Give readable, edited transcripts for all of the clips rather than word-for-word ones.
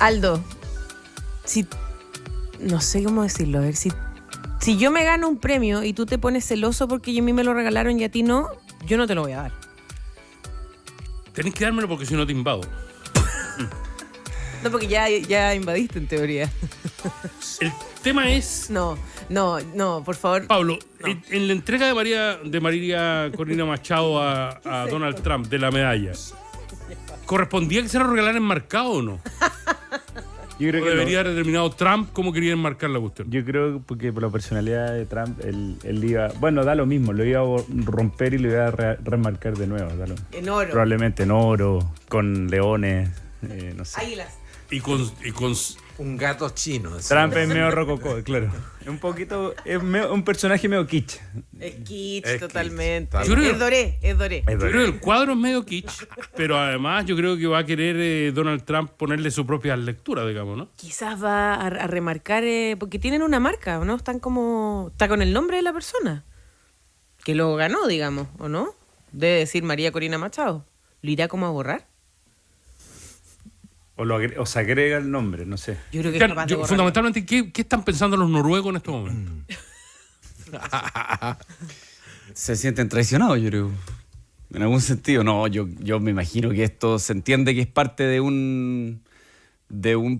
Aldo, si... No sé cómo decirlo, a ver, si yo me gano un premio y tú te pones celoso porque a mí me lo regalaron y a ti no, yo no te lo voy a dar. Tenés que dármelo porque si no te invado. No, porque ya invadiste en teoría. El tema es... No, por favor. Pablo, no. En la entrega de María Corina Machado a Donald Trump de la medalla, ¿correspondía que se la regalaran enmarcado o no? Yo creo ¿O que debería no. haber determinado Trump cómo quería enmarcar la cuestión? Yo creo porque por la personalidad de Trump, él iba... Bueno, da lo mismo, lo iba a romper y lo iba a remarcar de nuevo. En oro. Probablemente en oro, con leones, no sé. Águilas. Y con Un gato chino. Trump es medio rococó, claro. Es un poquito... Es un personaje medio kitsch. Es kitsch, Es totalmente. kitsch, Yo creo- Es doré. Yo creo que el cuadro es medio kitsch, pero además yo creo que va a querer Donald Trump ponerle su propia lectura, digamos, ¿no? Quizás va a remarcar, porque tienen una marca, ¿o no? Está con el nombre de la persona. Que lo ganó, digamos, ¿o no? Debe decir María Corina Machado. ¿Lo irá como a borrar? O se agrega el nombre, no sé. Yo creo que es capaz de borrarlo. Fundamentalmente, ¿qué están pensando los noruegos en estos momentos? Se sienten traicionados, yo creo. En algún sentido. No, yo me imagino que esto se entiende que es parte de un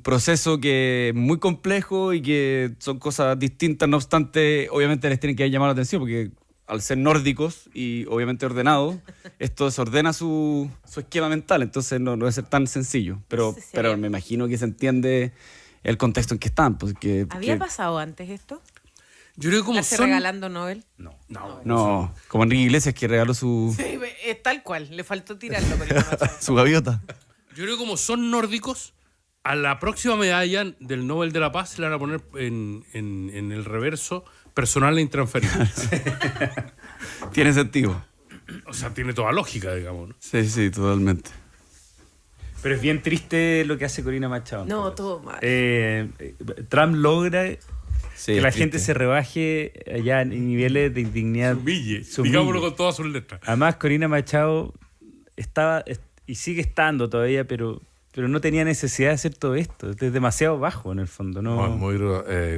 proceso que es muy complejo y que son cosas distintas. No obstante, obviamente les tienen que llamar la atención porque al ser nórdicos y obviamente ordenados, esto desordena su esquema mental. Entonces no debe ser tan sencillo. Pero me imagino que se entiende el contexto en que están. Pues, ¿Había pasado antes esto? Yo creo que como ¿Estarse son... regalando Nobel? No, como Enrique Iglesias que regaló su Sí, es tal cual. Le faltó tirarlo. Corina Machado. gaviota. Yo creo que como son nórdicos, a la próxima medalla del Nobel de la Paz se le van a poner en el reverso personal e intransferible. Tiene sentido. O sea, tiene toda lógica, digamos, ¿no? Sí, totalmente. Pero es bien triste lo que hace Corina Machado. No, todo mal. Trump logra Sí, que la es gente triste. se rebaje ya en niveles de indignidad. Humille, Se humille. digámoslo con todas sus letras. Además, Corina Machado estaba y sigue estando todavía, pero no tenía necesidad de hacer todo esto. Es demasiado bajo en el fondo, ¿no? No, es muy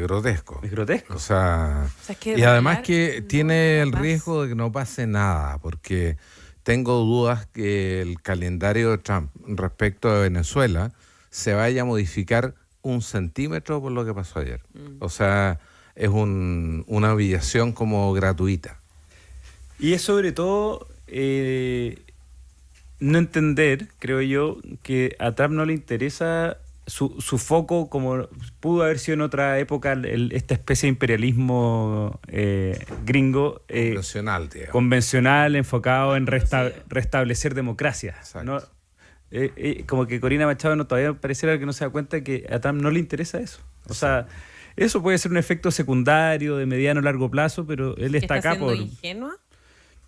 grotesco. Es grotesco. O sea, O sea, es que y además regalar que no tiene el paz. riesgo de que no pase nada, porque tengo dudas que el calendario de Trump respecto a Venezuela se vaya a modificar 1 centímetro por lo que pasó ayer. O sea, es una humillación como gratuita. Y es sobre todo no entender, creo yo, que a Trump no le interesa su foco, como pudo haber sido en otra época, esta especie de imperialismo gringo, Convencional, digamos. convencional, enfocado en restablecer democracia. Exacto. ¿No? Como que Corina Machado todavía pareciera que no se da cuenta que a Trump no le interesa eso. O sea, eso puede ser un efecto secundario de mediano o largo plazo, pero él está acá siendo por... ingenua?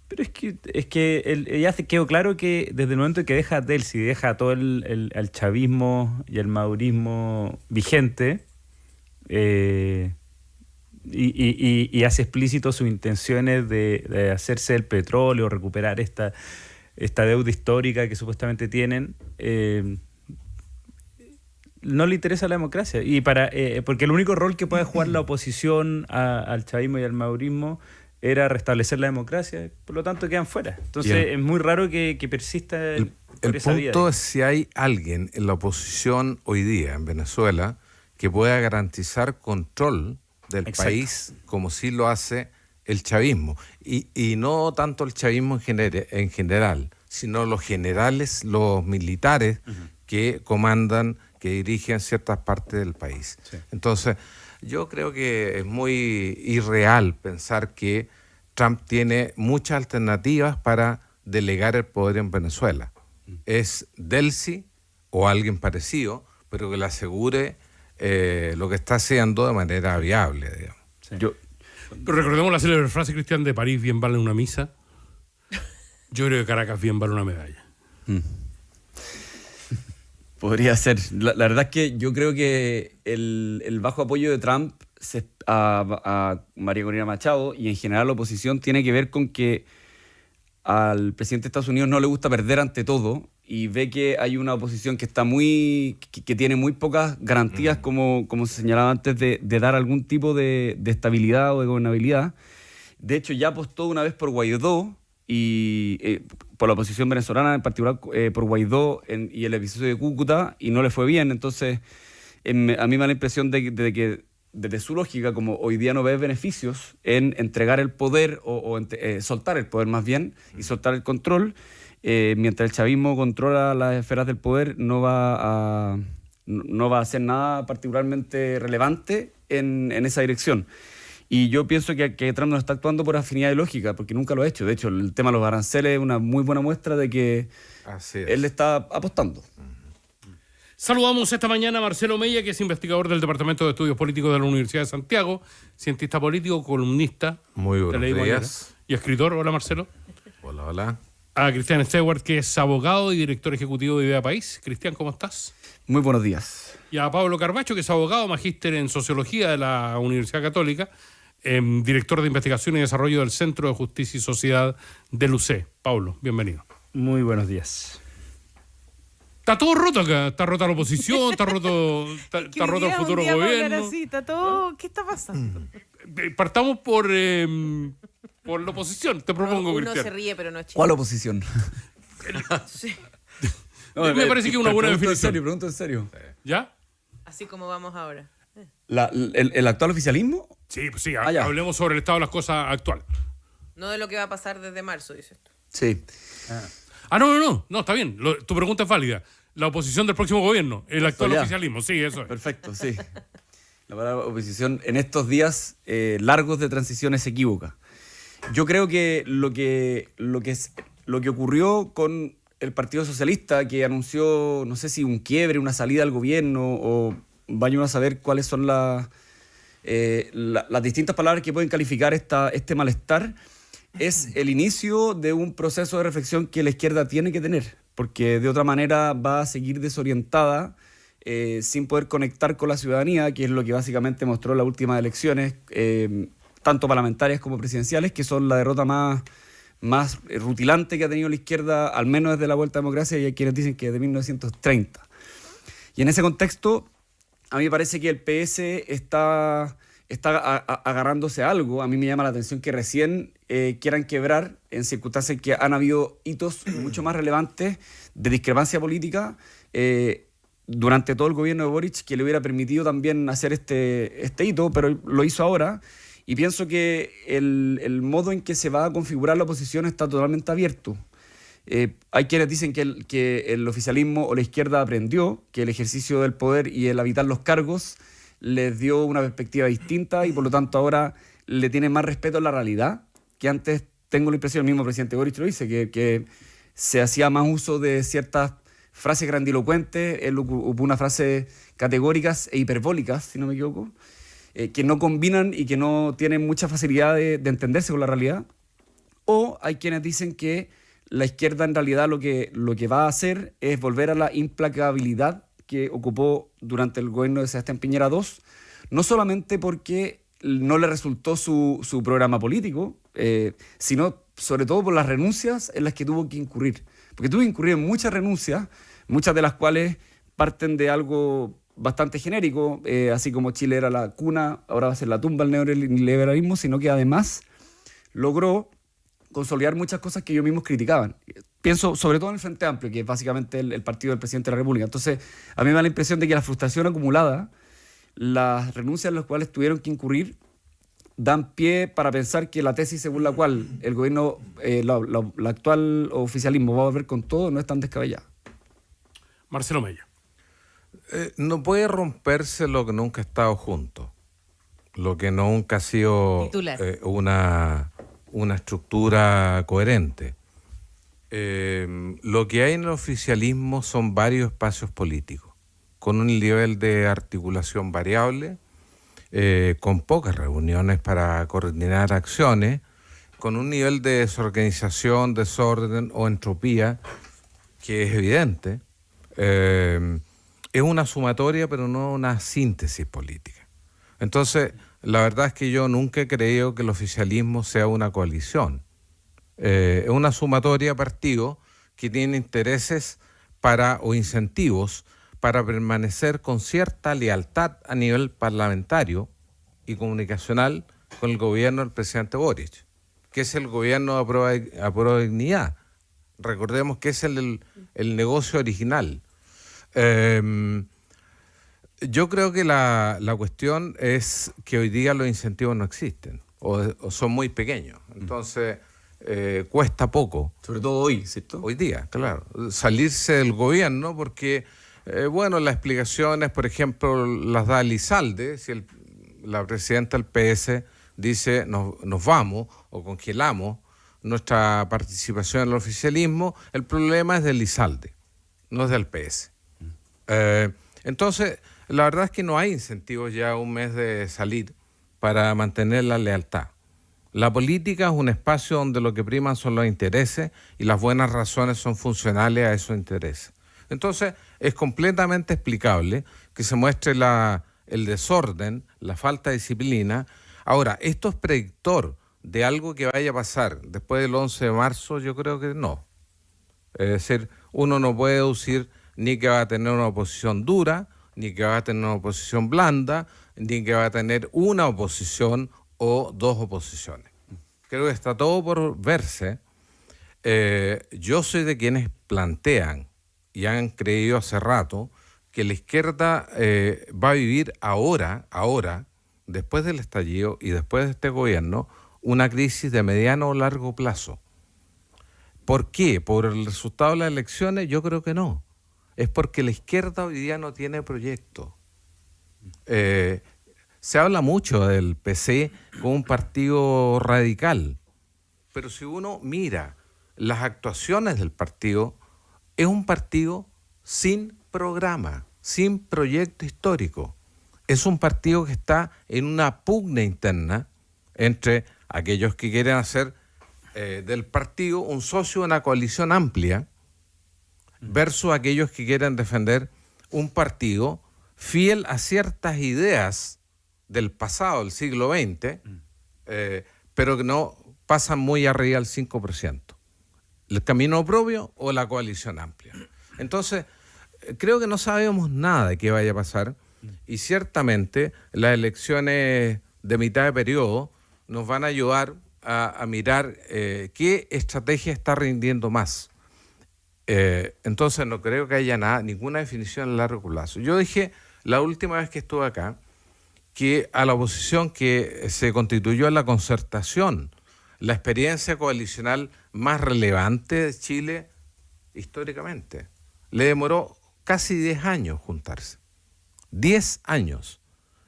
Pero es que ya quedó claro que desde el momento en que deja a Delcy, deja todo el chavismo y el madurismo vigente, y hace explícito sus intenciones de hacerse del petróleo, recuperar esta deuda histórica que supuestamente tienen, no le interesa la democracia. Y porque el único rol que puede jugar la oposición al chavismo y al madurismo era restablecer la democracia, por lo tanto quedan fuera. Entonces es muy raro que persista por El esa vía. punto es si hay alguien en la oposición hoy día en Venezuela que pueda garantizar control del Exacto. país como sí lo hace el chavismo. Y no tanto el chavismo en general, sino los generales, los militares que comandan, que dirigen ciertas partes del país. Sí. Entonces, yo creo que es muy irreal pensar que Trump tiene muchas alternativas para delegar el poder en Venezuela. Es Delcy o alguien parecido, pero que le asegure lo que está haciendo de manera viable, digamos. Sí. Pero recordemos la célebre frase, Cristian, de París bien vale una misa. Yo creo que Caracas bien vale una medalla. Podría ser. La verdad es que yo creo que el bajo apoyo de Trump a María Corina Machado y en general la oposición tiene que ver con que al presidente de Estados Unidos no le gusta perder ante todo y ve que hay una oposición que está que tiene muy pocas garantías, como se señalaba antes, de dar algún tipo de estabilidad o de gobernabilidad. De hecho, ya apostó una vez por Guaidó, y por la oposición venezolana, en particular por Guaidó y el episodio de Cúcuta, y no le fue bien. Entonces, a mí me da la impresión de que desde su lógica, como hoy día no ve beneficios en entregar el poder o soltar el poder más bien, y soltar el control, mientras el chavismo controla las esferas del poder, no va a hacer nada particularmente relevante en esa dirección. Y yo pienso que Trump no está actuando por afinidad ideológica, porque nunca lo ha hecho. De hecho, el tema de los aranceles es una muy buena muestra de que él le está apostando. Saludamos esta mañana a Marcelo Mella, que es investigador del Departamento de Estudios Políticos de la Universidad de Santiago, cientista político, columnista. Muy buenos días. Y escritor. Hola, Marcelo. Hola, hola. A Cristian Stewart, que es abogado y director ejecutivo de Idea País. Cristian, ¿cómo estás? Muy buenos días. Y a Pablo Carbacho, que es abogado, magíster en Sociología de la Universidad Católica, director de Investigación y Desarrollo del Centro de Justicia y Sociedad del UC. Pablo, bienvenido. Muy buenos días. Está todo roto acá. Está rota la oposición, está roto el futuro gobierno. Así, está todo... ¿Qué está pasando? Partamos por la oposición, te propongo, Uno Cristian. se ríe, pero no es chido. ¿Cuál oposición? Sí. Me parece que es una buena definición. Pregunto en serio. ¿Ya? Así como vamos ahora. ¿El actual oficialismo? Sí, pues sí, ya. hablemos sobre el estado de las cosas actual. No de lo que va a pasar desde marzo, dices tú. Sí. No, está bien. Tu pregunta es válida. La oposición del próximo gobierno, el actual oficialismo, sí, eso es. Perfecto, sí. La palabra oposición en estos días largos de transiciones se equivoca. Yo creo que lo que ocurrió con el Partido Socialista, que anunció, no sé si un quiebre, una salida al gobierno, o vayan a saber cuáles son las distintas palabras que pueden calificar este malestar, es el inicio de un proceso de reflexión que la izquierda tiene que tener, porque de otra manera va a seguir desorientada, sin poder conectar con la ciudadanía, que es lo que básicamente mostró las últimas elecciones, tanto parlamentarias como presidenciales, que son la derrota más rutilante que ha tenido la izquierda, al menos desde la vuelta a la democracia, y hay quienes dicen que de 1930. Y en ese contexto, a mí me parece que el PS está agarrándose a algo. A mí me llama la atención que recién quieran quebrar en circunstancias en que han habido hitos mucho más relevantes de discrepancia política durante todo el gobierno de Boric, que le hubiera permitido también hacer este hito, pero lo hizo ahora. Y pienso que el modo en que se va a configurar la oposición está totalmente abierto. Hay quienes dicen que el oficialismo o la izquierda aprendió que el ejercicio del poder y el habitar los cargos les dio una perspectiva distinta y por lo tanto ahora le tienen más respeto a la realidad, que antes, tengo la impresión, el mismo presidente Boric lo dice, que se hacía más uso de ciertas frases grandilocuentes, él ocupó unas frases categóricas e hiperbólicas, si no me equivoco, que no combinan y que no tienen mucha facilidad de entenderse con la realidad. O hay quienes dicen que la izquierda en realidad lo que va a hacer es volver a la implacabilidad que ocupó durante el gobierno de Sebastián Piñera II, no solamente porque no le resultó su programa político, sino sobre todo por las renuncias en las que tuvo que incurrir. Porque tuvo que incurrir en muchas renuncias, muchas de las cuales parten de algo bastante genérico, así como Chile era la cuna, ahora va a ser la tumba del neoliberalismo, sino que además logró consolidar muchas cosas que ellos mismos criticaban. Pienso sobre todo en el Frente Amplio, que es básicamente el partido del presidente de la República. Entonces, a mí me da la impresión de que la frustración acumulada, las renuncias en las cuales tuvieron que incurrir, dan pie para pensar que la tesis según la cual el gobierno, la actual oficialismo va a volver con todo, no es tan descabellada. Marcelo Mella. No puede romperse lo que nunca ha estado junto, lo que nunca ha sido una estructura coherente. Lo que hay en el oficialismo son varios espacios políticos, con un nivel de articulación variable, con pocas reuniones para coordinar acciones, con un nivel de desorganización, desorden o entropía que es evidente. Es una sumatoria, pero no una síntesis política. Entonces, la verdad es que yo nunca he creído que el oficialismo sea una coalición. Es una sumatoria de partidos que tienen intereses o incentivos para permanecer con cierta lealtad a nivel parlamentario y comunicacional con el gobierno del presidente Boric, que es el gobierno a prueba de dignidad. Recordemos que es el negocio original. Yo creo que la cuestión es que hoy día los incentivos no existen o son muy pequeños. Entonces, cuesta poco. Sobre todo hoy, ¿cierto? Hoy día, claro. Salirse del gobierno porque, las explicaciones, por ejemplo, las da Elizalde. Si la presidenta del PS dice nos vamos o congelamos nuestra participación en el oficialismo, el problema es de Elizalde, no es del PS. Entonces, la verdad es que no hay incentivos ya un mes de salir para mantener la lealtad. La política es un espacio donde lo que priman son los intereses y las buenas razones son funcionales a esos intereses. Entonces, es completamente explicable que se muestre el desorden, la falta de disciplina. Ahora, ¿esto es predictor de algo que vaya a pasar después del 11 de marzo? Yo creo que no. Es decir, uno no puede deducir ni que va a tener una oposición dura, ni que va a tener una oposición blanda, ni que va a tener una oposición o dos oposiciones. Creo que está todo por verse. Yo soy de quienes plantean y han creído hace rato que la izquierda va a vivir ahora, después del estallido y después de este gobierno, una crisis de mediano o largo plazo. ¿Por qué? ¿Por el resultado de las elecciones? Yo creo que no. Es porque la izquierda hoy día no tiene proyecto. Se habla mucho del PC como un partido radical, pero si uno mira las actuaciones del partido, es un partido sin programa, sin proyecto histórico. Es un partido que está en una pugna interna entre aquellos que quieren hacer del partido un socio de una coalición amplia versus aquellos que quieren defender un partido fiel a ciertas ideas del pasado, del siglo XX, pero que no pasan muy arriba del 5%. El camino propio o la coalición amplia. Entonces, creo que no sabemos nada de qué vaya a pasar y ciertamente las elecciones de mitad de periodo nos van a ayudar a mirar qué estrategia está rindiendo más. Entonces no creo que haya ninguna definición a largo plazo. Yo dije la última vez que estuve acá que a la oposición que se constituyó en la concertación, la experiencia coalicional más relevante de Chile históricamente, le demoró casi 10 años juntarse. 10 años.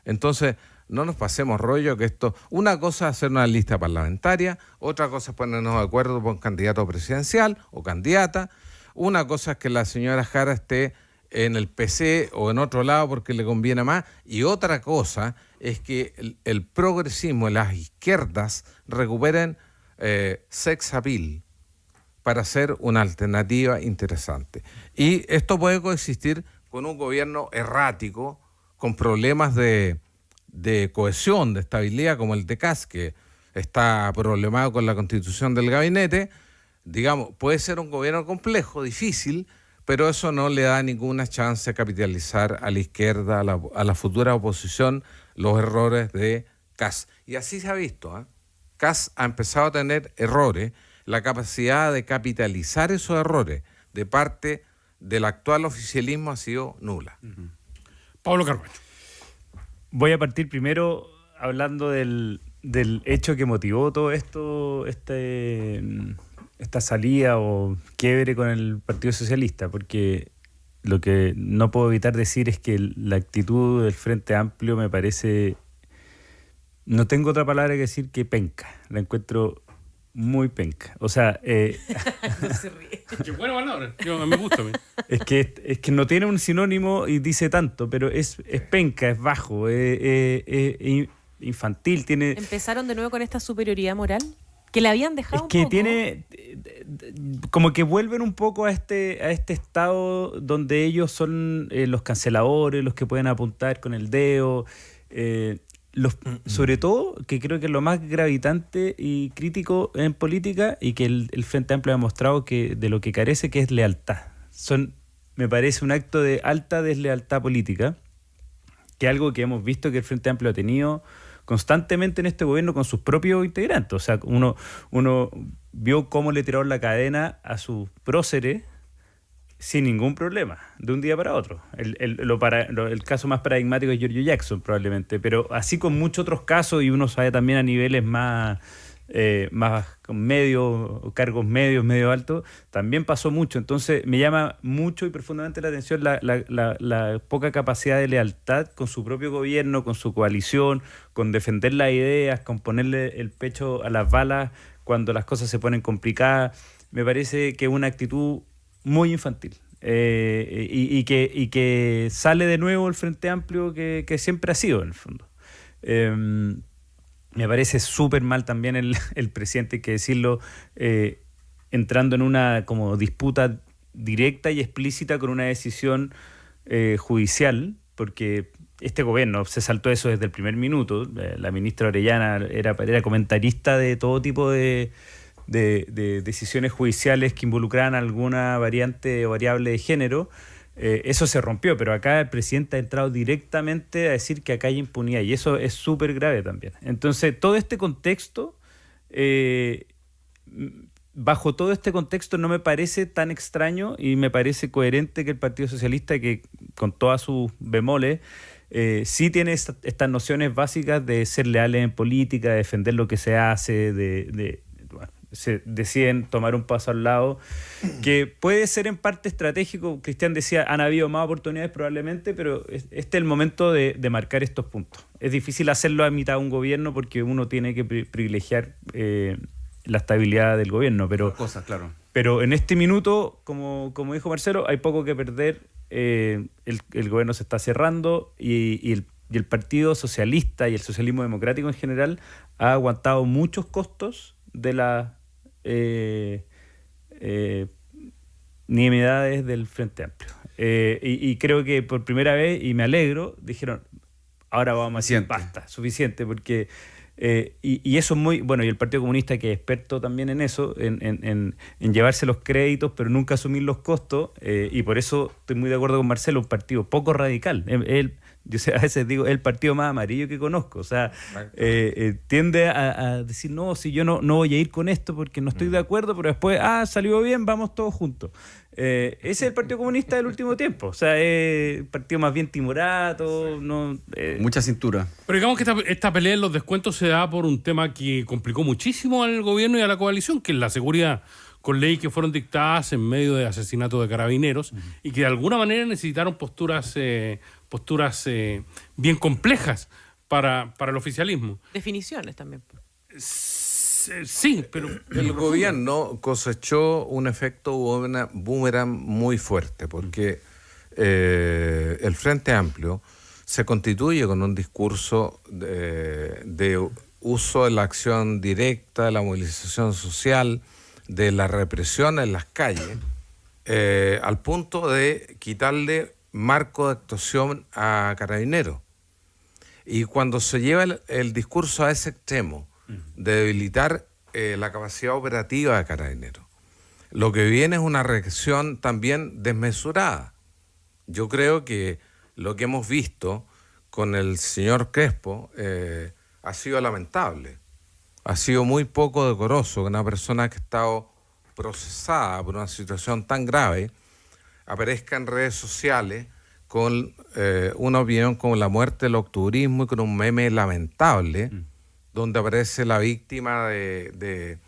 Entonces, no nos pasemos rollo que esto... Una cosa es hacer una lista parlamentaria, otra cosa es ponernos de acuerdo por un candidato presidencial o candidata, una cosa es que la señora Jara esté en el PC o en otro lado porque le conviene más, y otra cosa es que el progresismo y las izquierdas recuperen sex appeal para hacer una alternativa interesante. Y esto puede coexistir con un gobierno errático, con problemas de cohesión, de estabilidad, como el de Kast, que está problemado con la constitución del gabinete. Digamos, puede ser un gobierno complejo, difícil, pero eso no le da ninguna chance de capitalizar a la izquierda, a la futura oposición, los errores de Kast. Y así se ha visto. Kast ha empezado a tener errores. La capacidad de capitalizar esos errores de parte del actual oficialismo ha sido nula. Pablo Carballo. Voy a partir primero hablando del hecho que motivó todo esto, esta salida o quiebre con el Partido Socialista, porque lo que no puedo evitar decir es que la actitud del Frente Amplio me parece, no tengo otra palabra que decir que penca, la encuentro muy penca. O sea, No se ríe. Qué buena palabra. Me gusta a mí. es que no tiene un sinónimo y dice tanto, pero es penca, es bajo, es infantil, tiene... ¿Empezaron de nuevo con esta superioridad moral? Que le habían dejado Es que un poco. tiene... Como que vuelven un poco a este estado donde ellos son los canceladores, los que pueden apuntar con el dedo... sobre todo, que creo que es lo más gravitante y crítico en política y que el Frente Amplio ha demostrado que de lo que carece, que es lealtad. Son me parece un acto de alta deslealtad política, que es algo que hemos visto que el Frente Amplio ha tenido constantemente en este gobierno con sus propios integrantes. O sea, uno vio cómo le tiraron la cadena a sus próceres sin ningún problema, de un día para otro. El caso más paradigmático es Giorgio Jackson, probablemente, pero así con muchos otros casos, y uno sabe también a niveles más con cargos medios, medio altos, también pasó mucho. Entonces me llama mucho y profundamente la atención la poca capacidad de lealtad con su propio gobierno, con su coalición, con defender las ideas, con ponerle el pecho a las balas cuando las cosas se ponen complicadas. Me parece que es una actitud muy infantil, y que sale de nuevo el Frente Amplio que siempre ha sido, en el fondo. Me parece súper mal también el presidente, hay que decirlo, entrando en una como disputa directa y explícita con una decisión judicial, porque este gobierno se saltó eso desde el primer minuto. La ministra Orellana era comentarista de todo tipo de decisiones judiciales que involucraban alguna variante o variable de género. Eso se rompió, pero acá el presidente ha entrado directamente a decir que acá hay impunidad, y eso es súper grave también. Entonces, todo este contexto, bajo todo este contexto, no me parece tan extraño y me parece coherente que el Partido Socialista, que con todas sus bemoles, sí tiene estas nociones básicas de ser leales en política, de defender lo que se hace, se deciden tomar un paso al lado, que puede ser en parte estratégico. Cristian decía, han habido más oportunidades probablemente, pero este es el momento de marcar estos puntos. Es difícil hacerlo a mitad de un gobierno porque uno tiene que privilegiar la estabilidad del gobierno, pero en este minuto, como dijo Marcelo, hay poco que perder. El gobierno se está cerrando y el Partido Socialista y el socialismo democrático en general ha aguantado muchos costos de las nimiedades del Frente Amplio. Y creo que por primera vez, y me alegro, dijeron, ahora vamos a decir basta, suficiente, porque y eso es muy bueno. Y el Partido Comunista, que es experto también en eso, en llevarse los créditos pero nunca asumir los costos, y por eso estoy muy de acuerdo con Marcelo, un partido poco radical. Yo a veces digo, es el partido más amarillo que conozco. O sea, tiende a decir, no, si yo no voy a ir con esto porque no estoy de acuerdo, pero después, salió bien, vamos todos juntos. Ese es el Partido Comunista del último tiempo. O sea, es el partido más bien timorato. Mucha cintura. Pero digamos que esta pelea en los descuentos se da por un tema que complicó muchísimo al gobierno y a la coalición, que es la seguridad, con leyes que fueron dictadas en medio de asesinatos de carabineros, y que de alguna manera necesitaron posturas bien complejas para el oficialismo. Definiciones también. Sí, pero el gobierno cosechó un efecto boomerang muy fuerte, porque el Frente Amplio se constituye con un discurso de uso de la acción directa, de la movilización social, de la represión en las calles, al punto de quitarle marco de actuación a Carabineros. Y cuando se lleva el discurso a ese extremo de debilitar la capacidad operativa de Carabineros, lo que viene es una reacción también desmesurada. Yo creo que lo que hemos visto con el señor Crespo ha sido lamentable. Ha sido muy poco decoroso que una persona que ha estado procesada por una situación tan grave aparezca en redes sociales con una opinión como la muerte del octubrismo y con un meme lamentable donde aparece la víctima de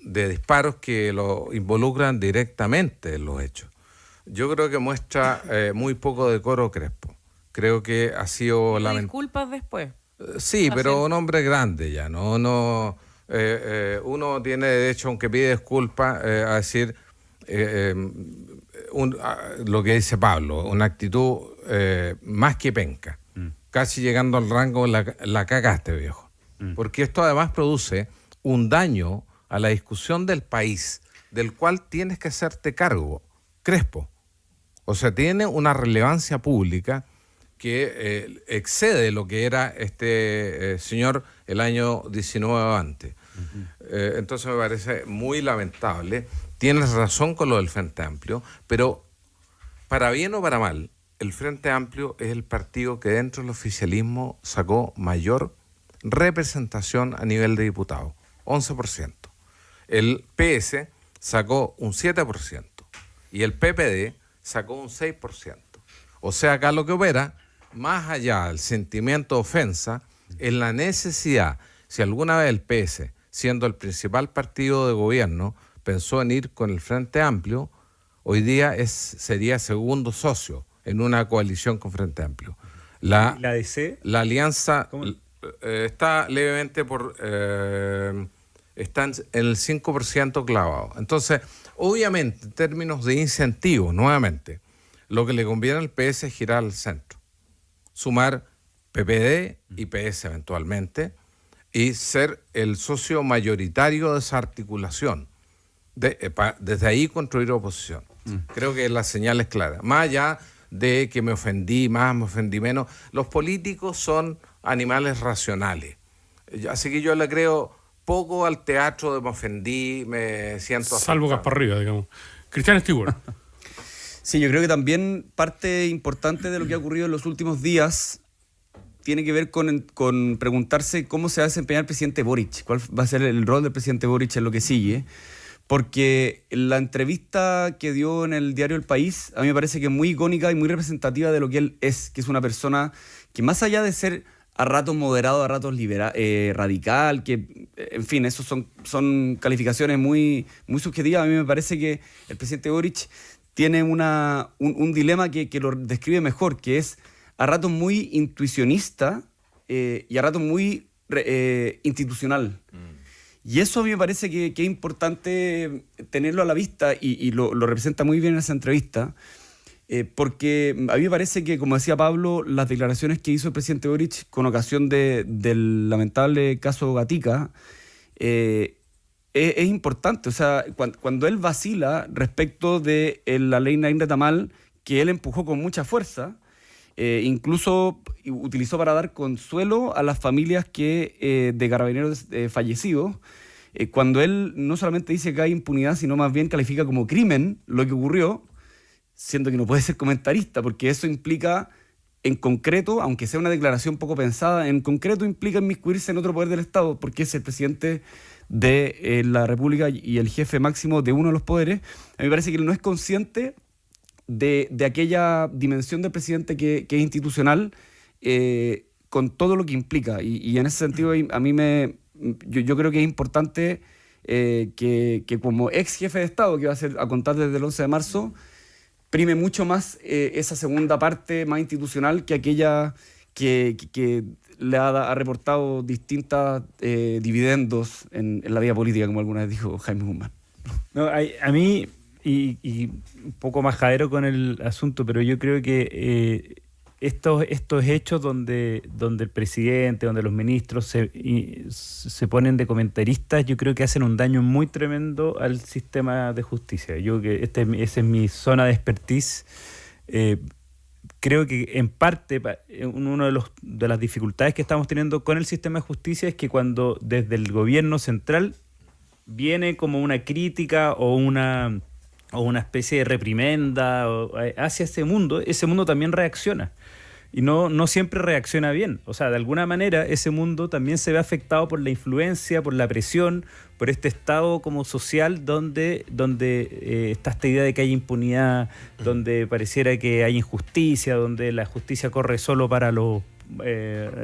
disparos que lo involucran directamente en los hechos. Yo creo que muestra muy poco decoro Crespo. Creo que ha sido lamentable. Disculpas después. Sí, pero un hombre grande ya, ¿no? Uno tiene derecho, aunque pide disculpas, a decir lo que dice Pablo, una actitud más que penca, casi llegando al rango la cagaste, viejo. Porque esto además produce un daño a la discusión del país, del cual tienes que hacerte cargo, Crespo. O sea, tiene una relevancia pública que excede lo que era este señor el año 19 antes. Entonces me parece muy lamentable. Tienes razón con lo del Frente Amplio, pero para bien o para mal, el Frente Amplio es el partido que dentro del oficialismo sacó mayor representación a nivel de diputados, 11%. El PS sacó un 7% y el PPD sacó un 6%. O sea, acá lo que opera, más allá del sentimiento de ofensa, es la necesidad, si alguna vez el PS, siendo el principal partido de gobierno, pensó en ir con el Frente Amplio, hoy día sería segundo socio en una coalición con Frente Amplio. ¿La DC? La alianza está levemente está en el 5% clavado. Entonces, obviamente, en términos de incentivos, nuevamente, lo que le conviene al PS es girar al centro, sumar PPD y PS eventualmente, y ser el socio mayoritario de esa articulación. Desde ahí construir oposición. Creo que la señal es clara. Más allá de que me ofendí más, me ofendí menos, los políticos son animales racionales. Así que yo le creo poco al teatro de me ofendí, me siento afectado. Salvo Gasparriga, digamos. Cristian Stewart. Sí, yo creo que también parte importante de lo que ha ocurrido en los últimos días tiene que ver con preguntarse cómo se va a desempeñar el presidente Boric, cuál va a ser el rol del presidente Boric en lo que sigue, porque la entrevista que dio en el diario El País a mí me parece que es muy icónica y muy representativa de lo que él es, que es una persona que más allá de ser a ratos moderado, a ratos radical, que en fin, esos son calificaciones muy, muy subjetivas. A mí me parece que el presidente Boric tiene un dilema que lo describe mejor, que es a ratos muy intuicionista y a ratos muy institucional. Y eso a mí me parece que es importante tenerlo a la vista y lo representa muy bien en esa entrevista, porque a mí me parece que, como decía Pablo, las declaraciones que hizo el presidente Boric con ocasión del lamentable caso Gatica es importante. O sea, cuando él vacila respecto de la ley Naim Retamal, que él empujó con mucha fuerza, incluso utilizó para dar consuelo a las familias de carabineros fallecidos, cuando él no solamente dice que hay impunidad, sino más bien califica como crimen lo que ocurrió, siendo que no puede ser comentarista, porque eso implica, en concreto, aunque sea una declaración poco pensada, en concreto implica inmiscuirse en otro poder del Estado, porque es el presidente de la República y el jefe máximo de uno de los poderes. A mí me parece que él no es consciente de aquella dimensión del presidente que es institucional, con todo lo que implica. Y en ese sentido, a mí yo creo que es importante que como ex jefe de Estado, que va a contar desde el 11 de marzo, prime mucho más esa segunda parte más institucional que aquella que le ha reportado distintos dividendos en la vida política, como alguna vez dijo Jaime Guzmán. No, a mí, y un poco majadero con el asunto, pero yo creo que estos hechos donde el presidente, donde los ministros se ponen de comentaristas, yo creo que hacen un daño muy tremendo al sistema de justicia. Yo creo que esa es mi zona de expertise. Creo que en parte una de las dificultades que estamos teniendo con el sistema de justicia es que cuando desde el gobierno central viene como una crítica o una especie de reprimenda hacia ese mundo también reacciona. Y no siempre reacciona bien. O sea, de alguna manera ese mundo también se ve afectado por la influencia, por la presión, por este estado como social donde está esta idea de que hay impunidad, donde pareciera que hay injusticia, donde la justicia corre solo para los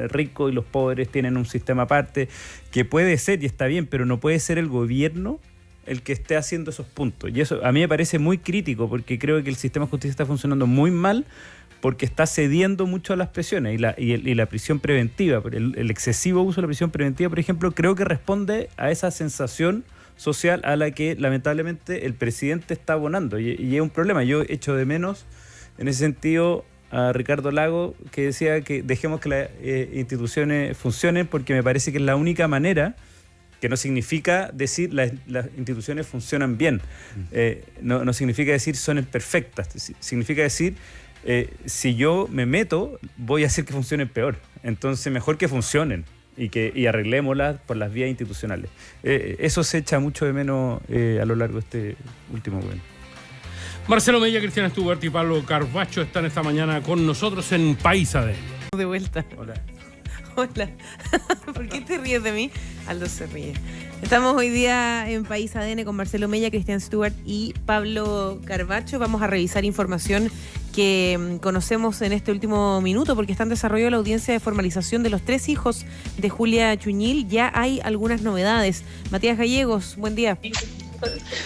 ricos y los pobres tienen un sistema aparte, que puede ser y está bien, pero no puede ser el gobierno el que esté haciendo esos puntos. Y eso a mí me parece muy crítico, porque creo que el sistema de justicia está funcionando muy mal, porque está cediendo mucho a las presiones y la prisión preventiva, el excesivo uso de la prisión preventiva, por ejemplo, creo que responde a esa sensación social a la que lamentablemente el presidente está abonando y es un problema. Yo echo de menos en ese sentido a Ricardo Lago, que decía que dejemos que las instituciones funcionen, porque me parece que es la única manera, que no significa decir las instituciones funcionan bien, no significa decir son perfectas, significa decir si yo me meto, voy a hacer que funcionen peor. Entonces, mejor que funcionen y arreglémoslas por las vías institucionales. Eso se echa mucho de menos a lo largo de este último gobierno. Marcelo Mella, Cristian Stubart y Pablo Carvacho están esta mañana con nosotros en País ADN. De vuelta. Hola. Hola. ¿Por qué te ríes de mí? Aldo se ríe. Estamos hoy día en País ADN con Marcelo Mella, Cristian Stubart y Pablo Carvacho. Vamos a revisar información que conocemos en este último minuto porque está en desarrollo la audiencia de formalización de los 3 hijos de Julia Chuñil. Ya hay algunas novedades. Matías Gallegos, buen día.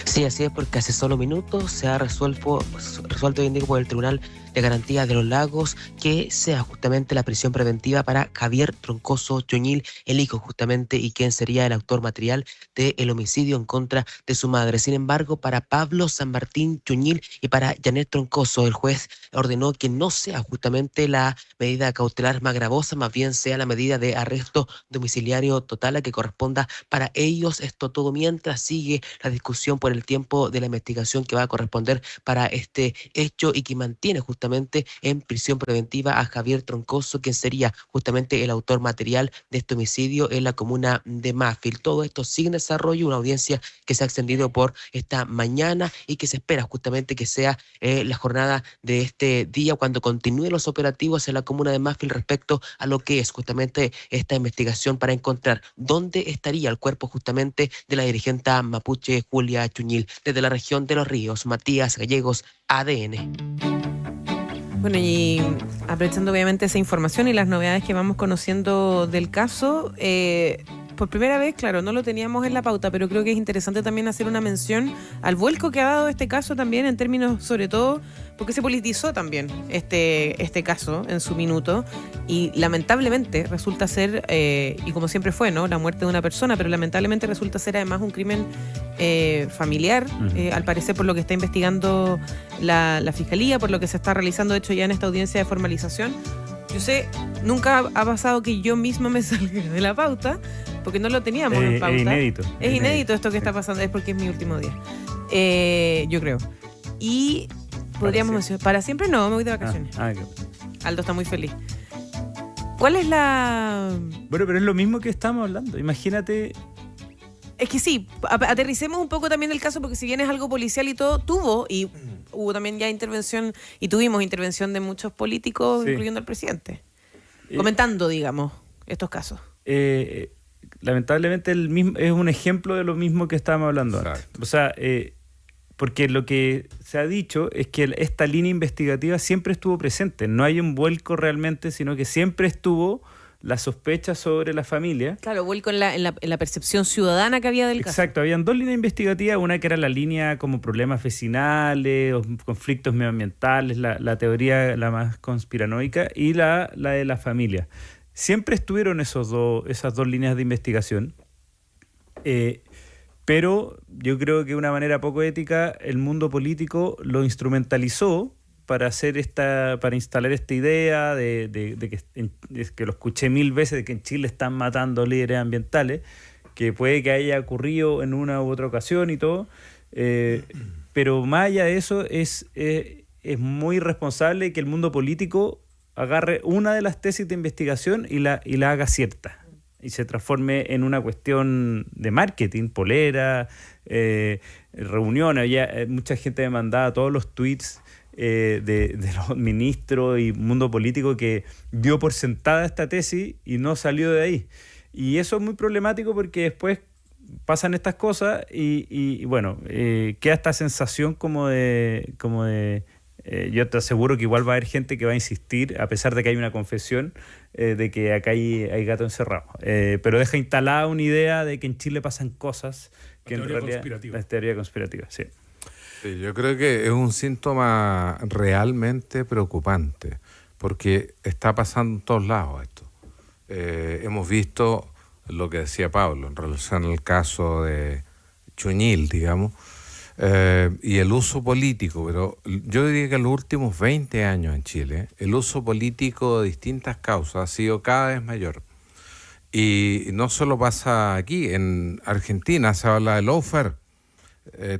Sí, así es, porque hace solo minutos se ha resuelto hoy en día por el Tribunal de Garantía de los Lagos que sea justamente la prisión preventiva para Javier Troncoso Chuñil, el hijo justamente y quien sería el autor material del homicidio en contra de su madre. Sin embargo, para Pablo San Martín Chuñil y para Janet Troncoso, el juez ordenó que no sea justamente la medida cautelar más gravosa, más bien sea la medida de arresto domiciliario total a que corresponda para ellos. Esto todo mientras sigue la discusión por el tiempo de la investigación que va a corresponder para este hecho y que mantiene justamente en prisión preventiva a Javier Troncoso, quien sería justamente el autor material de este homicidio en la comuna de Mafil. Todo esto sigue en desarrollo, una audiencia que se ha extendido por esta mañana y que se espera justamente que sea la jornada de este día cuando continúen los operativos en la comuna de Mafil respecto a lo que es justamente esta investigación para encontrar dónde estaría el cuerpo justamente de la dirigente mapuche Julia Chuñil. Desde la región de Los Ríos, Matías Gallegos, ADN. Bueno, y aprovechando obviamente esa información y las novedades que vamos conociendo del caso, por primera vez, claro, no lo teníamos en la pauta, pero creo que es interesante también hacer una mención al vuelco que ha dado este caso también en términos, sobre todo, porque se politizó también este caso en su minuto y lamentablemente resulta ser, y como siempre fue, ¿no?, la muerte de una persona, pero lamentablemente resulta ser además un crimen familiar, al parecer por lo que está investigando la Fiscalía, por lo que se está realizando, de hecho, ya en esta audiencia de formalización. Yo sé, nunca ha pasado que yo misma me salga de la pauta, porque no lo teníamos en pauta. Es inédito. Es inédito esto que está pasando, es porque es mi último día. Yo creo. Y podríamos mencionar, para siempre no, me voy de vacaciones. Aldo está muy feliz. ¿Cuál es la...? Bueno, pero es lo mismo que estamos hablando. Imagínate... Es que sí, aterricemos un poco también el caso, porque si bien es algo policial y todo, hubo también ya intervención, y tuvimos intervención de muchos políticos, sí, incluyendo al presidente, comentando, digamos, estos casos. Lamentablemente es un ejemplo de lo mismo que estábamos hablando antes. O sea, porque lo que se ha dicho es que esta línea investigativa siempre estuvo presente. No hay un vuelco realmente, sino que siempre estuvo la sospecha sobre la familia. Claro, vuelco en la percepción ciudadana que había del caso. Exacto, habían 2 líneas investigativas, una que era la línea como problemas vecinales, o conflictos medioambientales, la teoría la más conspiranoica, y la de la familia. Siempre estuvieron esas dos líneas de investigación, pero yo creo que de una manera poco ética el mundo político lo instrumentalizó para instalar esta idea que lo escuché 1000 veces, de que en Chile están matando líderes ambientales, que puede que haya ocurrido en una u otra ocasión y todo, pero más allá de eso es muy irresponsable que el mundo político agarre una de las tesis de investigación y la haga cierta y se transforme en una cuestión de marketing, polera, reuniones. Mucha gente me mandaba todos los tweets de los ministros y mundo político que dio por sentada esta tesis y no salió de ahí. Y eso es muy problemático porque después pasan estas cosas y bueno, queda esta sensación como de yo te aseguro que igual va a haber gente que va a insistir, a pesar de que hay una confesión, de que acá hay gato encerrado. Pero deja instalada una idea de que en Chile pasan cosas que en realidad... La teoría conspirativa, sí. Sí, yo creo que es un síntoma realmente preocupante, porque está pasando en todos lados esto. Hemos visto lo que decía Pablo en relación al caso de Chuñil, digamos, y el uso político, pero yo diría que en los últimos 20 años en Chile, el uso político de distintas causas ha sido cada vez mayor. Y no solo pasa aquí, en Argentina se habla de lawfare.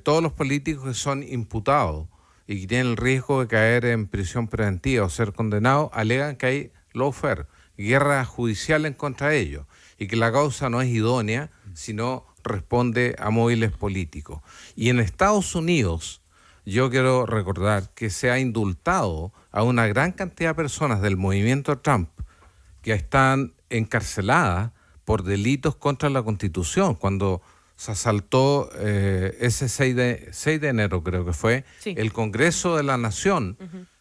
Todos los políticos que son imputados y que tienen el riesgo de caer en prisión preventiva o ser condenados, alegan que hay lawfare, guerra judicial en contra de ellos, y que la causa no es idónea, sino responde a móviles políticos. Y en Estados Unidos yo quiero recordar que se ha indultado a una gran cantidad de personas del movimiento Trump que están encarceladas por delitos contra la Constitución, cuando se asaltó ese 6 de enero, creo que fue, Sí. el Congreso de la Nación,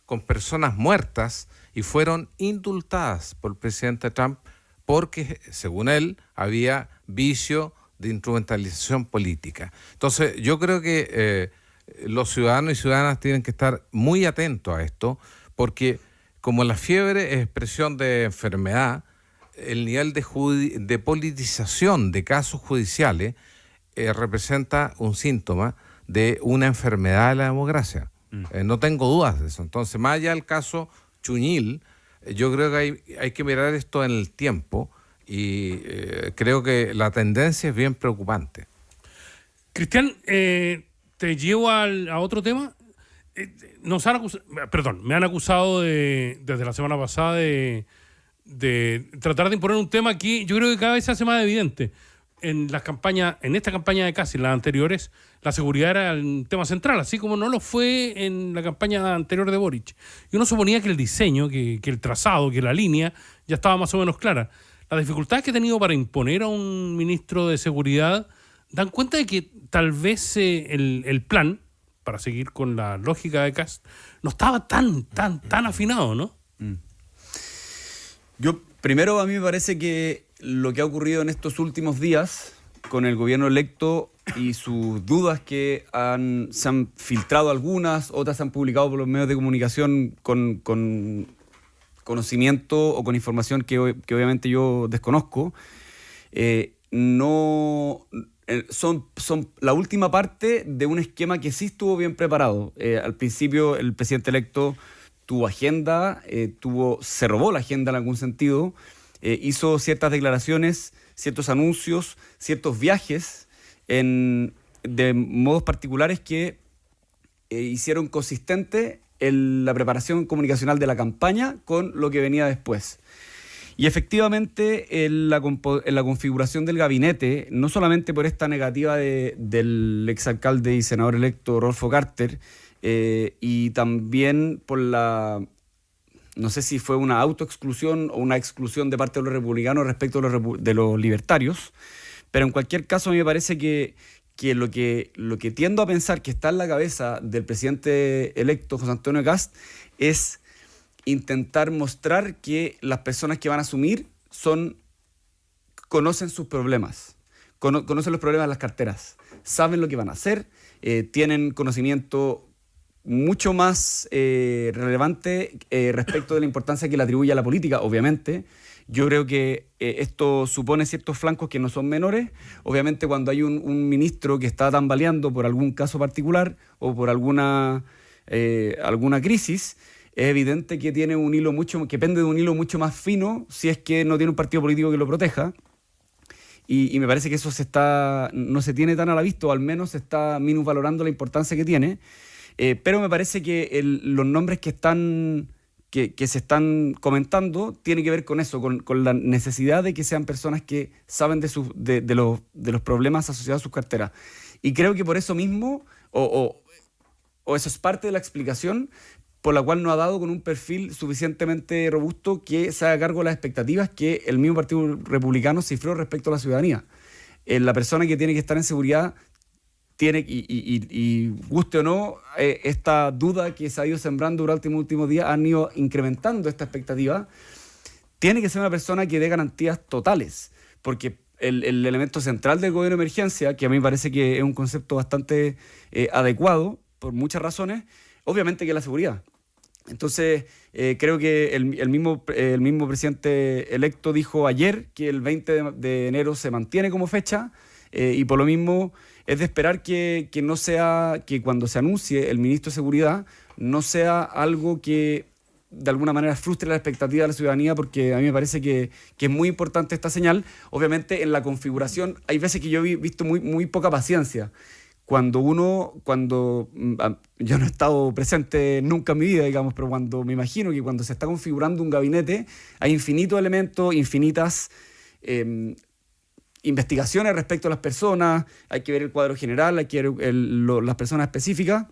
con personas muertas, y fueron indultadas por el presidente Trump porque, según él, había vicio de instrumentalización política. Entonces, yo creo que los ciudadanos y ciudadanas tienen que estar muy atentos a esto, porque como la fiebre es expresión de enfermedad, el nivel de politización de casos judiciales representa un síntoma de una enfermedad de la democracia. No tengo dudas de eso. Entonces, más allá del caso Chuñil, yo creo que hay que mirar esto en el tiempo, y creo que la tendencia es bien preocupante. Cristian, te llevo a otro tema. Me han acusado desde la semana pasada de tratar de imponer un tema que yo creo que cada vez se hace más evidente. En esta campaña de Kast y las anteriores, la seguridad era un tema central, así como no lo fue en la campaña anterior de Boric. Y uno suponía que el diseño, que el trazado, que la línea ya estaba más o menos clara. Las dificultades que he tenido para imponer a un ministro de seguridad dan cuenta de que tal vez el plan, para seguir con la lógica de Kast, no estaba tan afinado, ¿no? Primero, a mí me parece que lo que ha ocurrido en estos últimos días con el gobierno electo y sus dudas que se han filtrado algunas, otras se han publicado por los medios de comunicación con conocimiento o con información que obviamente yo desconozco, son la última parte de un esquema que sí estuvo bien preparado. Al principio el presidente electo tuvo agenda, se robó la agenda en algún sentido, hizo ciertas declaraciones, ciertos anuncios, ciertos viajes de modos particulares que hicieron consistente la preparación comunicacional de la campaña con lo que venía después. Y efectivamente, en la configuración del gabinete, no solamente por esta negativa del exalcalde y senador electo Rodolfo Carter, y también por no sé si fue una autoexclusión o una exclusión de parte de los republicanos respecto de los libertarios, pero en cualquier caso a mí me parece que lo que tiendo a pensar que está en la cabeza del presidente electo José Antonio Kast es intentar mostrar que las personas que van a asumir conocen sus problemas, conocen los problemas de las carteras, saben lo que van a hacer, tienen conocimiento mucho más relevante respecto de la importancia que le atribuye a la política, obviamente. Yo creo que esto supone ciertos flancos que no son menores. Obviamente, cuando hay un ministro que está tambaleando por algún caso particular o por alguna crisis, es evidente que tiene que pende de un hilo mucho más fino si es que no tiene un partido político que lo proteja. Y me parece que eso no se tiene tan a la vista, o al menos se está minusvalorando la importancia que tiene. Pero me parece que los nombres que se están comentando tienen que ver con eso, con la necesidad de que sean personas que saben de los problemas asociados a sus carteras. Y creo que por eso mismo, o eso es parte de la explicación por la cual no ha dado con un perfil suficientemente robusto que se haga cargo de las expectativas que el mismo Partido Republicano cifró respecto a la ciudadanía. La persona que tiene que estar en seguridad tiene, y guste o no, esta duda que se ha ido sembrando durante los últimos días, han ido incrementando esta expectativa. Tiene que ser una persona que dé garantías totales, porque el elemento central del gobierno de emergencia, que a mí me parece que es un concepto bastante adecuado por muchas razones, obviamente que es la seguridad. Entonces, creo que el mismo presidente electo dijo ayer que el 20 de enero se mantiene como fecha, y por lo mismo es de esperar que no sea, que cuando se anuncie el ministro de Seguridad no sea algo que de alguna manera frustre la expectativa de la ciudadanía, porque a mí me parece que es muy importante esta señal. Obviamente en la configuración hay veces que yo he visto muy poca paciencia. Yo no he estado presente nunca en mi vida, digamos, pero me imagino que cuando se está configurando un gabinete hay infinitos elementos, infinitas investigaciones respecto a las personas, hay que ver el cuadro general, hay que ver las personas específicas,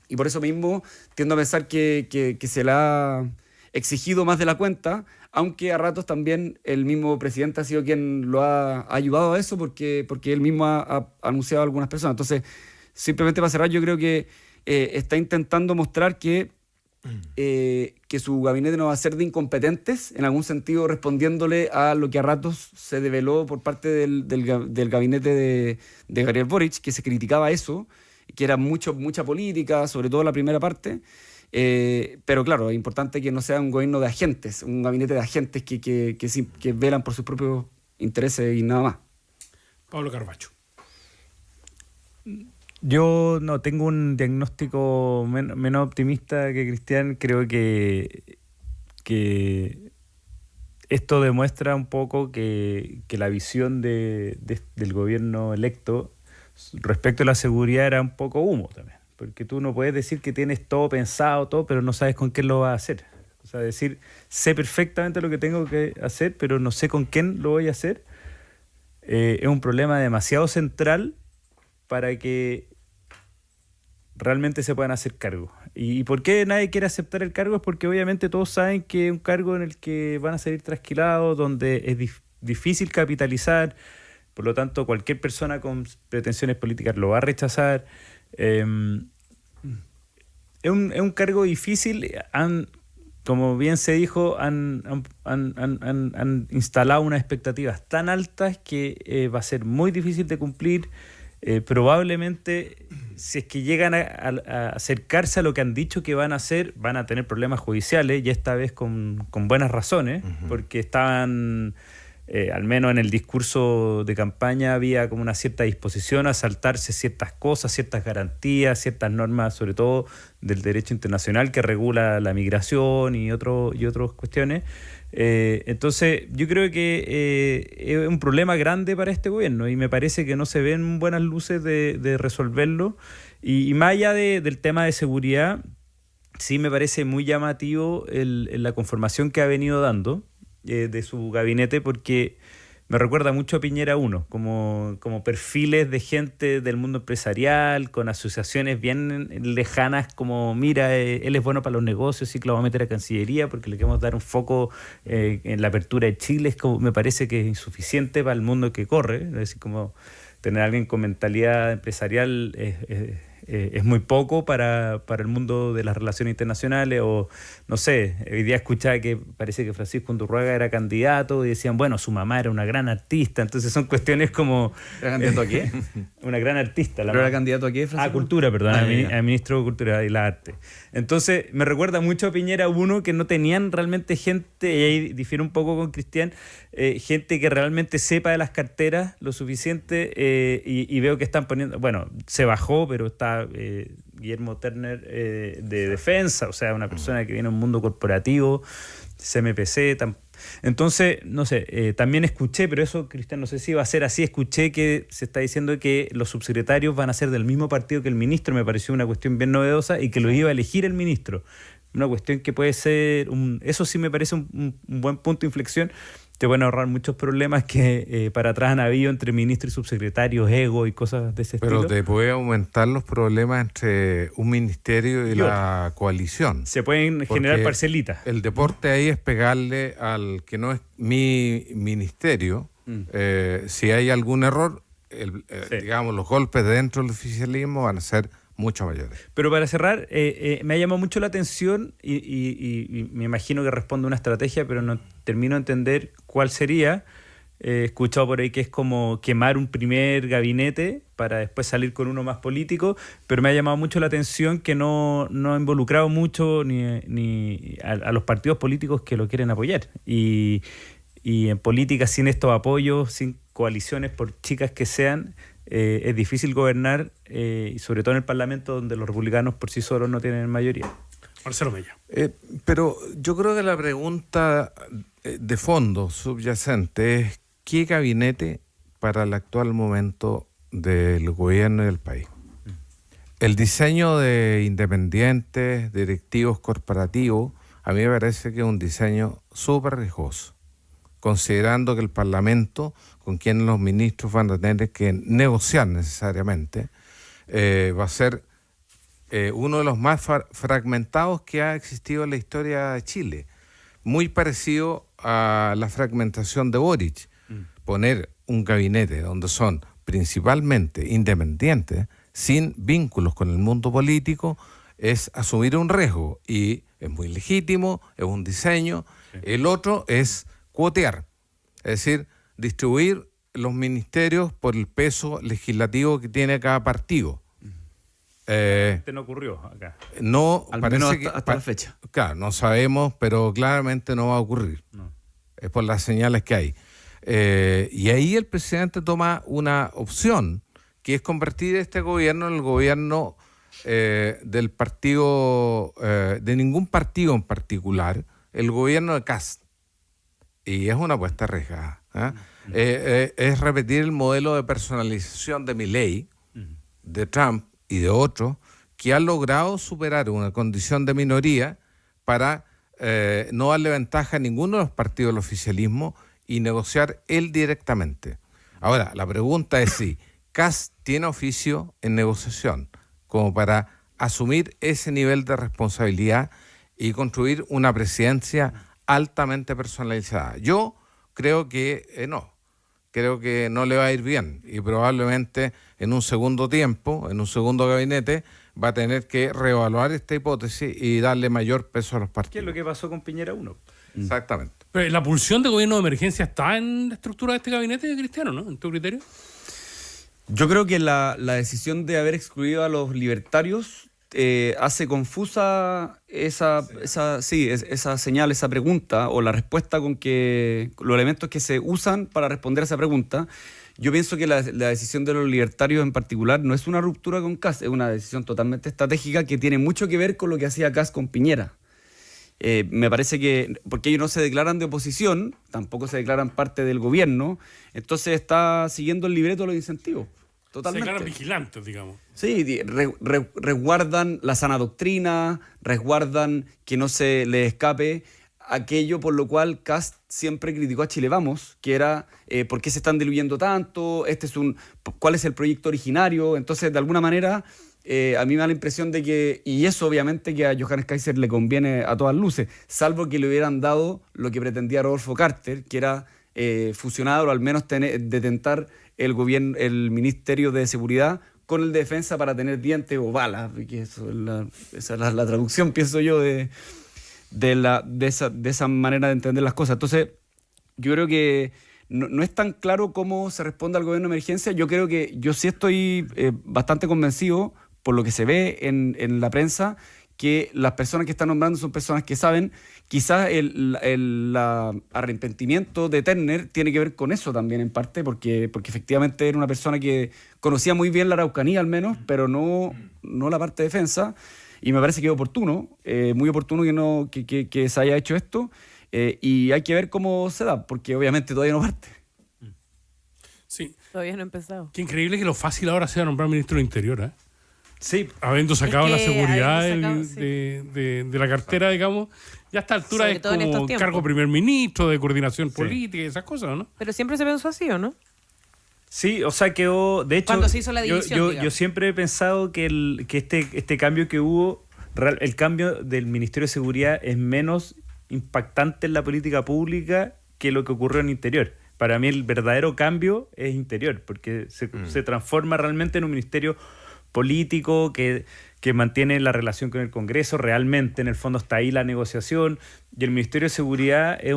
Y por eso mismo tiendo a pensar que se le ha exigido más de la cuenta, aunque a ratos también el mismo presidente ha sido quien lo ha ayudado a eso, porque él mismo ha anunciado a algunas personas. Entonces, simplemente para cerrar, yo creo que está intentando mostrar que su gabinete no va a ser de incompetentes, en algún sentido respondiéndole a lo que a ratos se develó por parte del gabinete de Gabriel Boric, que se criticaba eso, que era mucha política, sobre todo la primera parte. Pero claro, es importante que no sea un gobierno de agentes, un gabinete de agentes que velan por sus propios intereses y nada más. Pablo Carbacho. Yo no tengo un diagnóstico menos optimista que Cristian. Creo que esto demuestra un poco que la visión del gobierno electo respecto a la seguridad era un poco humo también. Porque tú no puedes decir que tienes todo pensado, pero no sabes con quién lo vas a hacer. O sea, decir, sé perfectamente lo que tengo que hacer, pero no sé con quién lo voy a hacer, es un problema demasiado central para que realmente se puedan hacer cargo. ¿Y por qué nadie quiere aceptar el cargo? Es porque obviamente todos saben que es un cargo en el que van a salir trasquilados, donde es difícil capitalizar, por lo tanto cualquier persona con pretensiones políticas lo va a rechazar. Es un cargo difícil. Como bien se dijo, han instalado unas expectativas tan altas que va a ser muy difícil de cumplir. Probablemente, si es que llegan a acercarse a lo que han dicho que van a hacer, van a tener problemas judiciales, y esta vez con buenas razones, porque estaban... al menos en el discurso de campaña había como una cierta disposición a saltarse ciertas cosas, ciertas garantías, ciertas normas, sobre todo del derecho internacional que regula la migración y otras cuestiones. Entonces yo creo que es un problema grande para este gobierno, y me parece que no se ven buenas luces de resolverlo. Y más allá del tema de seguridad, sí me parece muy llamativo la conformación que ha venido dando de su gabinete, porque me recuerda mucho a Piñera 1, como perfiles de gente del mundo empresarial, con asociaciones bien lejanas, como mira, él es bueno para los negocios, sí que lo vamos a meter a Cancillería porque le queremos dar un foco en la apertura de Chile. Me parece que es insuficiente para el mundo que corre, es decir, como tener a alguien con mentalidad empresarial es muy poco para el mundo de las relaciones internacionales. O no sé, hoy día escuchaba que parece que Francisco Undurraga era candidato y decían, bueno, su mamá era una gran artista. Entonces son cuestiones como... ¿Era candidato a qué? Una gran artista. ¿Pero era candidato a qué, Francisco? A Cultura, perdón, a Ministro de Cultura y la Arte. Entonces me recuerda mucho a Piñera 1, que no tenían realmente gente, y ahí difiere un poco con Cristian, gente que realmente sepa de las carteras lo suficiente, y veo que están poniendo... Bueno, se bajó, pero está Guillermo Turner de Defensa, o sea, una persona que viene de un mundo corporativo, CMPC. Entonces, no sé, también escuché, pero eso, Cristian, no sé si va a ser así, escuché que se está diciendo que los subsecretarios van a ser del mismo partido que el ministro. Me pareció una cuestión bien novedosa, y que los iba a elegir el ministro. Una cuestión que puede ser, eso sí me parece un buen punto de inflexión. Te van a ahorrar muchos problemas que para atrás han habido entre ministros y subsecretarios, ego y cosas de ese estilo. Pero te puede aumentar los problemas entre un ministerio y la coalición. Se pueden generar parcelitas. El deporte ahí es pegarle al que no es mi ministerio. Si hay algún error, digamos, los golpes dentro del oficialismo van a ser mucho mayores. Pero para cerrar, me ha llamado mucho la atención, y me imagino que responde a una estrategia, pero no termino de entender cuál sería. He escuchado por ahí que es como quemar un primer gabinete para después salir con uno más político, pero me ha llamado mucho la atención que no ha involucrado mucho ni a los partidos políticos que lo quieren apoyar. Y en política, sin estos apoyos, sin coaliciones, por chicas que sean, es difícil gobernar, y sobre todo en el Parlamento, donde los republicanos por sí solos no tienen mayoría. Marcelo Mella. Pero yo creo que la pregunta de fondo subyacente es: ¿qué gabinete para el actual momento del gobierno y del país? El diseño de independientes, directivos corporativos, a mí me parece que es un diseño súper riesgoso, considerando que el Parlamento, con quien los ministros van a tener que negociar necesariamente, va a ser uno de los más fragmentados que ha existido en la historia de Chile. Muy parecido a la fragmentación de Boric. Poner un gabinete donde son principalmente independientes, sin vínculos con el mundo político, es asumir un riesgo y es muy legítimo, es un diseño. Sí. El otro es cuotear, es decir, distribuir los ministerios por el peso legislativo que tiene cada partido. No ocurrió acá. No, al menos hasta la fecha. Claro, no sabemos, pero claramente no va a ocurrir. No. Es por las señales que hay. Y ahí el presidente toma una opción, que es convertir este gobierno en el gobierno del partido, de ningún partido en particular, el gobierno de Kast. Y es una apuesta arriesgada. Es repetir el modelo de personalización de Milei, de Trump y de otros, que han logrado superar una condición de minoría para no darle ventaja a ninguno de los partidos del oficialismo y negociar él directamente. Ahora, la pregunta es si Kast tiene oficio en negociación como para asumir ese nivel de responsabilidad y construir una presidencia altamente personalizada. Yo creo que no. Creo que no le va a ir bien y probablemente en un segundo tiempo, en un segundo gabinete, va a tener que reevaluar esta hipótesis y darle mayor peso a los partidos. ¿Qué es lo que pasó con Piñera 1? Exactamente. Pero la pulsión de gobierno de emergencia está en la estructura de este gabinete, Cristiano, ¿no? ¿En tu criterio? Yo creo que la decisión de haber excluido a los libertarios hace confusa esa señal, esa pregunta, o la respuesta con que los elementos que se usan para responder a esa pregunta. Yo pienso que la decisión de los libertarios en particular no es una ruptura con Kast, es una decisión totalmente estratégica que tiene mucho que ver con lo que hacía Kast con Piñera. Me parece que, porque ellos no se declaran de oposición, tampoco se declaran parte del gobierno, entonces está siguiendo el libreto de los incentivos. Totalmente. Se declaran vigilantes, digamos. Sí, resguardan la sana doctrina, resguardan que no se les escape aquello por lo cual Kast siempre criticó a Chile Vamos, que era ¿por qué se están diluyendo tanto? ¿Cuál es el proyecto originario? Entonces, de alguna manera, a mí me da la impresión de que, y eso obviamente que a Johannes Kaiser le conviene a todas luces, salvo que le hubieran dado lo que pretendía Rodolfo Carter, que era fusionar o al menos detentar el Ministerio de Seguridad con el de Defensa para tener dientes o balas, que esa es la traducción, pienso yo, de esa manera de entender las cosas. Entonces, yo creo que no es tan claro cómo se responde al gobierno de emergencia. Yo sí estoy bastante convencido, por lo que se ve en la prensa, que las personas que están nombrando son personas que saben. Quizás el arrepentimiento de Turner tiene que ver con eso también en parte, porque efectivamente era una persona que conocía muy bien la Araucanía al menos, pero no la parte de defensa, y me parece que es oportuno, muy oportuno que se haya hecho esto, y hay que ver cómo se da, porque obviamente todavía no parte. Sí. Todavía no ha empezado. Qué increíble que lo fácil ahora sea nombrar ministro del Interior, ¿eh? Sí. Habiendo sacado la seguridad sí. de la cartera, digamos, ya a esta altura Sobre es todo en estos como tiempos. cargo primer ministro, de coordinación política y esas cosas, ¿no? Pero siempre se pensó así, ¿o no? Sí, o sea, quedó... De hecho, Cuando se hizo la división, yo siempre he pensado que este cambio que hubo, el cambio del Ministerio de Seguridad es menos impactante en la política pública que lo que ocurrió en Interior. Para mí el verdadero cambio es Interior, porque se transforma realmente en un ministerio político que mantiene la relación con el Congreso, realmente en el fondo está ahí la negociación, y el Ministerio de Seguridad es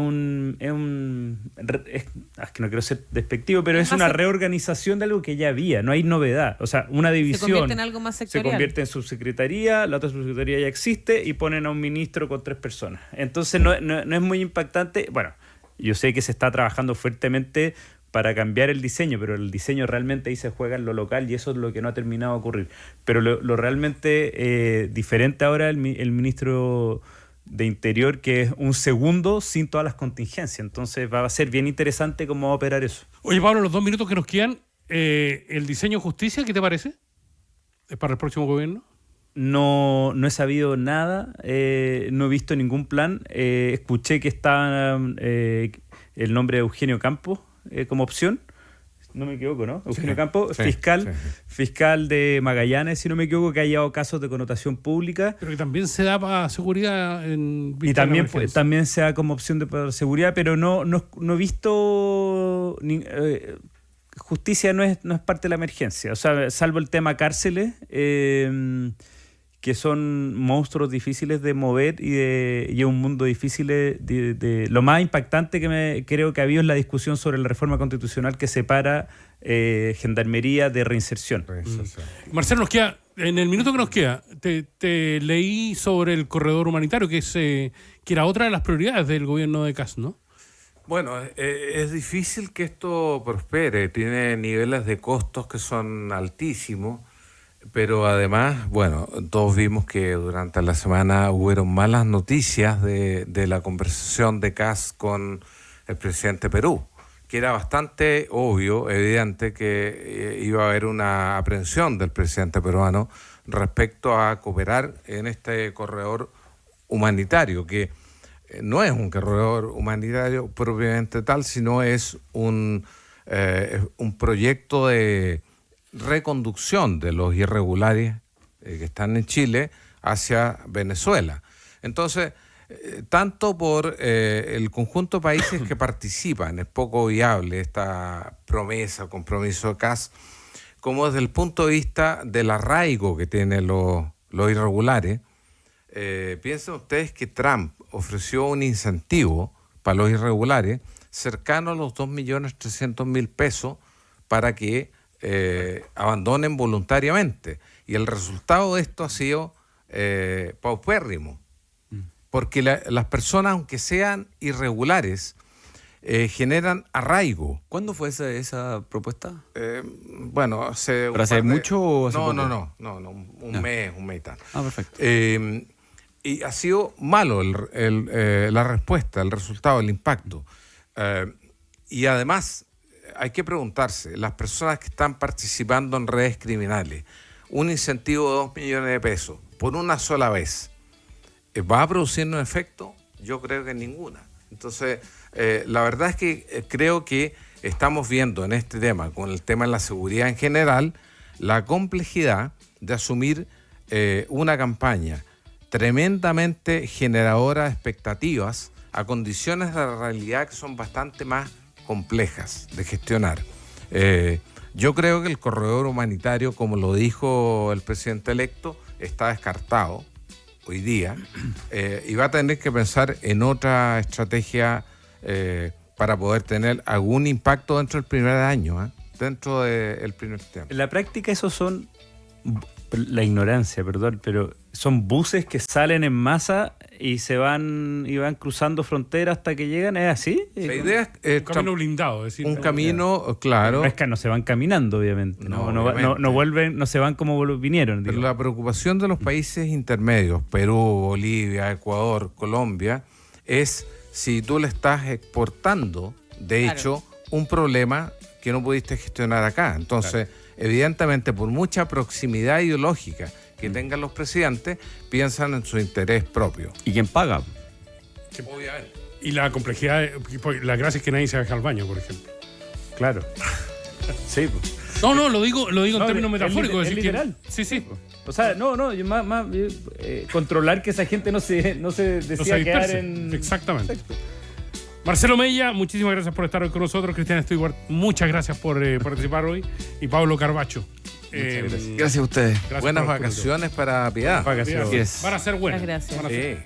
que no quiero ser despectivo, pero es una reorganización de algo que ya había, no hay novedad, o sea, una división se convierte en algo más sectorial. Se convierte en subsecretaría, la otra subsecretaría ya existe y ponen a un ministro con 3 personas, entonces no es muy impactante. Bueno, yo sé que se está trabajando fuertemente para cambiar el diseño, pero el diseño realmente ahí se juega en lo local y eso es lo que no ha terminado de ocurrir. Pero lo realmente diferente ahora el ministro de Interior, que es un segundo sin todas las contingencias. Entonces va a ser bien interesante cómo va a operar eso. Oye, Pablo, los 2 minutos que nos quedan, el diseño de justicia, ¿qué te parece? ¿Es para el próximo gobierno? No he sabido nada, no he visto ningún plan. Escuché que está el nombre de Eugenio Campos como opción. no me equivoco, ¿no? Eugenio Sí, Campos, sí, fiscal, sí. fiscal de Magallanes, si no me equivoco, que ha llevado casos de connotación pública. Pero que también se da para seguridad en Y vista de la también, emergencia. también se da como opción de seguridad, pero no he visto... justicia no es parte de la emergencia. O sea, salvo el tema cárceles, que son monstruos difíciles de mover y es un mundo difícil de... Lo más impactante que creo que ha habido es la discusión sobre la reforma constitucional que separa gendarmería de reinserción. Marcelo, nos queda, en el minuto que nos queda, te leí sobre el corredor humanitario, que era otra de las prioridades del gobierno de Kast, ¿no? Bueno, es difícil que esto prospere, tiene niveles de costos que son altísimos, pero además, bueno, todos vimos que durante la semana hubieron malas noticias de la conversación de Kast con el presidente de Perú, que era bastante obvio, evidente, que iba a haber una aprehensión del presidente peruano respecto a cooperar en este corredor humanitario, que no es un corredor humanitario propiamente tal, sino es un proyecto de reconducción de los irregulares que están en Chile hacia Venezuela. Entonces, tanto por el conjunto de países que participan, es poco viable esta promesa, compromiso de Kast, como desde el punto de vista del arraigo que tienen los irregulares. Piensen ustedes que Trump ofreció un incentivo para los irregulares cercano a los 2.300.000 pesos para que abandonen voluntariamente. Y el resultado de esto ha sido paupérrimo. Porque las personas, aunque sean irregulares, generan arraigo. ¿Cuándo fue esa propuesta? Bueno, hace... ¿Pero hace mucho o hace poco? No, un mes y tal. Ah, perfecto. Y ha sido malo la respuesta, el resultado, el impacto. Y además, hay que preguntarse, las personas que están participando en redes criminales, un incentivo de 2 millones de pesos por una sola vez, ¿va a producir un efecto? Yo creo que ninguna. Entonces, la verdad es que creo que estamos viendo en este tema, con el tema de la seguridad en general, la complejidad de asumir una campaña tremendamente generadora de expectativas a condiciones de la realidad que son bastante más complejas de gestionar. Yo creo que el corredor humanitario, como lo dijo el presidente electo, está descartado hoy día y va a tener que pensar en otra estrategia para poder tener algún impacto dentro del primer año, dentro del primer tiempo. En la práctica esos son, la ignorancia, perdón, pero son buses que salen en masa y van cruzando fronteras hasta que llegan, ¿es así? La idea es Un camino blindado, es decir, un camino, claro. No es que no se van caminando, obviamente. Obviamente. No vuelven, no se van como vinieron. Pero digo. la preocupación de los países intermedios, Perú, Bolivia, Ecuador, Colombia, es si tú le estás exportando, de hecho, un problema que no pudiste gestionar acá. Entonces, evidentemente, por mucha proximidad ideológica que tengan los presidentes, piensan en su interés propio. ¿Y quién paga? Obviamente. y la complejidad, la gracia es que nadie se baja al baño, por ejemplo. Claro. Sí, pues. No, lo digo en No, términos es metafóricos. es decir que- literal. sí. O sea, controlar que esa gente no se No decida se quedar disperse. en... Exactamente. Marcelo Mella, muchísimas gracias por estar hoy con nosotros. Cristian Stewart, muchas gracias por participar hoy. Y Pablo Carbacho. gracias. Gracias a ustedes. Gracias Buenas por el vacaciones para Piedad. Vacaciones. Así es. Van a ser buenas. Muchas gracias. Van a ser- Sí.